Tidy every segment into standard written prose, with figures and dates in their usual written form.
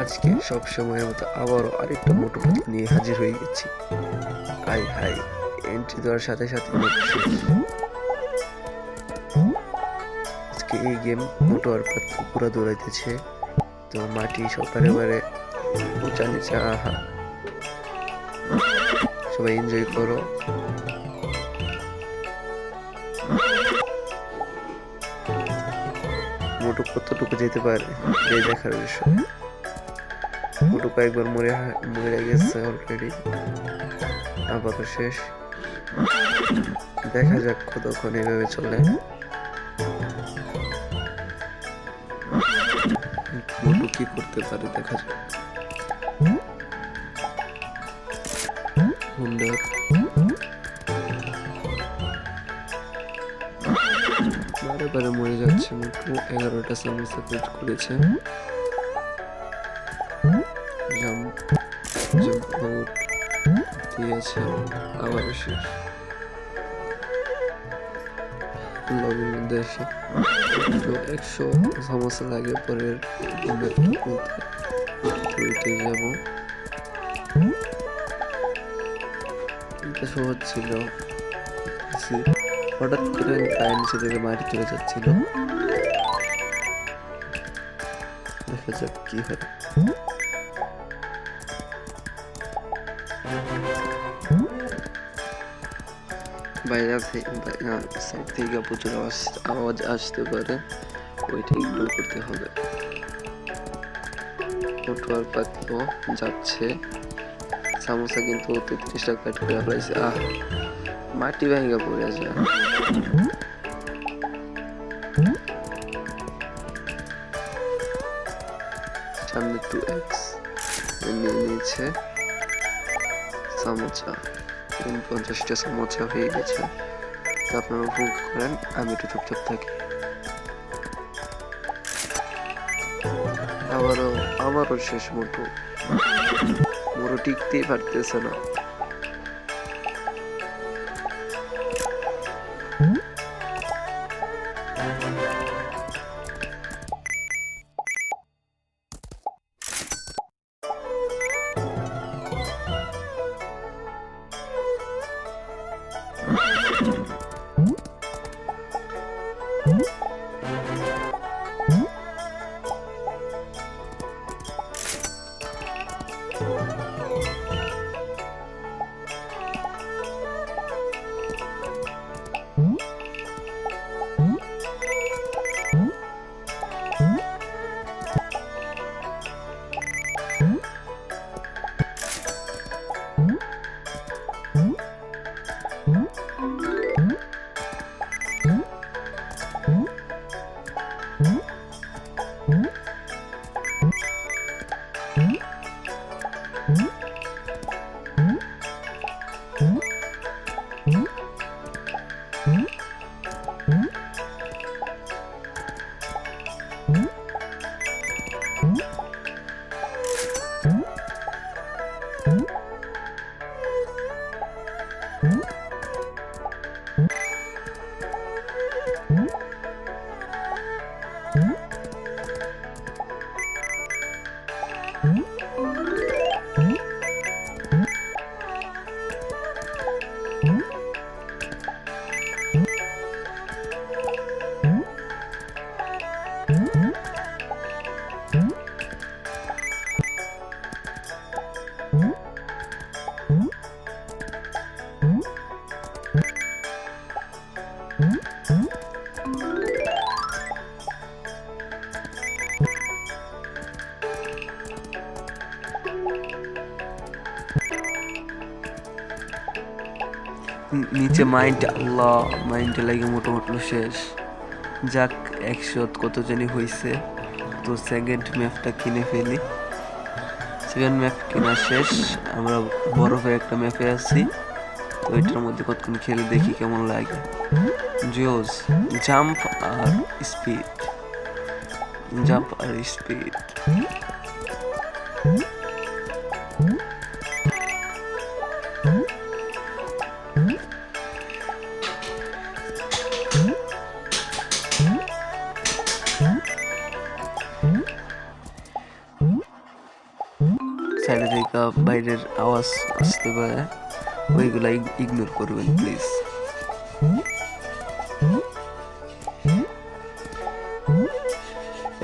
আজকে সব সময়ের মতো আবারও আরেকটা মোটো পাতলু নিয়ে হাজির হয়ে গেছি। হাই হাই, এন্ট্রি দেওয়ার সাথে সাথে আজকে এই গেম মোটো আর পাতলু পুরা দৌড়াইতেছে। তো মাটি সকালে বারে উঁচা নিচা, আহা সবাই এনজয় করো। মোটো কতটুকু যেতে পারে এই দেখার বিষয়। মোটো কয়েকবার মরে গেছে অলরেডি, আবারও শেষ। দেখা যাক কতক্ষণ এভাবে চলে। মোটো কি করতে পারে দেখা যাক। হুন্ডার বারে বারে মরে যাচ্ছে। মোটো 11টা সামোসা পেট করেছে। জাম্প আউট দিয়েছে, আবার শেষ। লবির মধ্যে এসে 100 সমস্যা লাগে পরের খুলতে যাব। এটা সহজ ছিল, হঠাৎ করে গায়ের নিচে থেকে মাটি চলে যাচ্ছিল। দেখা যাক কি হয়। বাইরে সাইড থেকে প্রচুর আওয়াজ আসতে পারে, ওইটা ইগনোর করতে হবে। মোটো আর পাতলু যাচ্ছে। সামোসা কিন্তু 33 টাকা করে ফেলাইছে। মাটি ভেঙে পড়ে যায়। সামনে 2x নিয়ে নিয়েছে সামোসা। 50টা সামোসা হয়ে গেছে। আপনারা উপভোগ করেন, আমি একটু চুপচাপ থাকি। আবারও শেষ। মোটো টিকতেই পারতেছে না। নিচে মাইন্ডে লাগে মোটামুটি শেষ। যাক, 100 কত জানি হয়েছে। তো সেকেন্ড ম্যাপটা কিনে ফেলি। সেকেন্ড ম্যাপ কিনা শেষ। আমরা বরফের একটা ম্যাপে আছি। তো এটার মধ্যে কতক্ষণ খেলে দেখি কেমন লাগে। জোস জাম্প আর স্পিড। সাইডে থেকে বাইরের আওয়াজ আসতে পারে, ওইগুলা ইগনোর করবেন প্লিজ।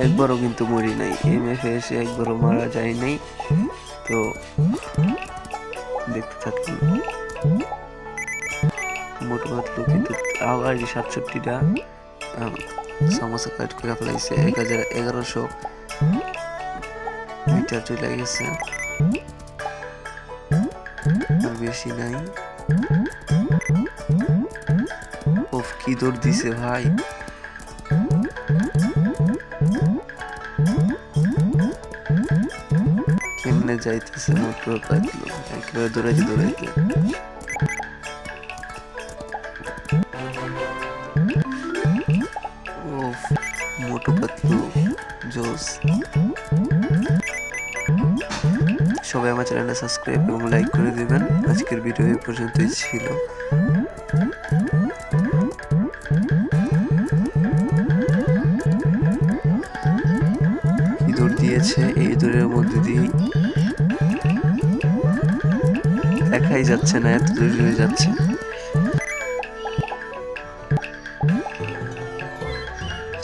একবারও কিন্তু মরি নাই, এমএফে এসে একবারও মারা যায় নাই। তো দেখতে থাকুন। মোটো পাতলু কিন্তু আবার 67টা সমস্যা কাট করে ফেলাইছে। 1100 মিটার চলে গেছে, আর বেশি নাই। ওফ, কি দৌড় দিছে ভাই! কেমনে যাইতেছে মোটর পাতলু, একেবারে দৌড়াইতে দৌড়াইতে। ওফ, মোটু পাতলু জোস। সবাই আমার চ্যানেলটা সাবস্ক্রাইব এবং লাইক করে দিবেন। আজকের ভিডিও এই পর্যন্তই ছিল। কি দৌড় দিয়েছে, এই দৌড়ের মধ্যে দিয়েই দেখাই যাচ্ছে না, এত দূরে যাচ্ছে।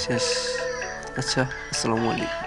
শেষ। আচ্ছা, আসসালামু আলাইকুম।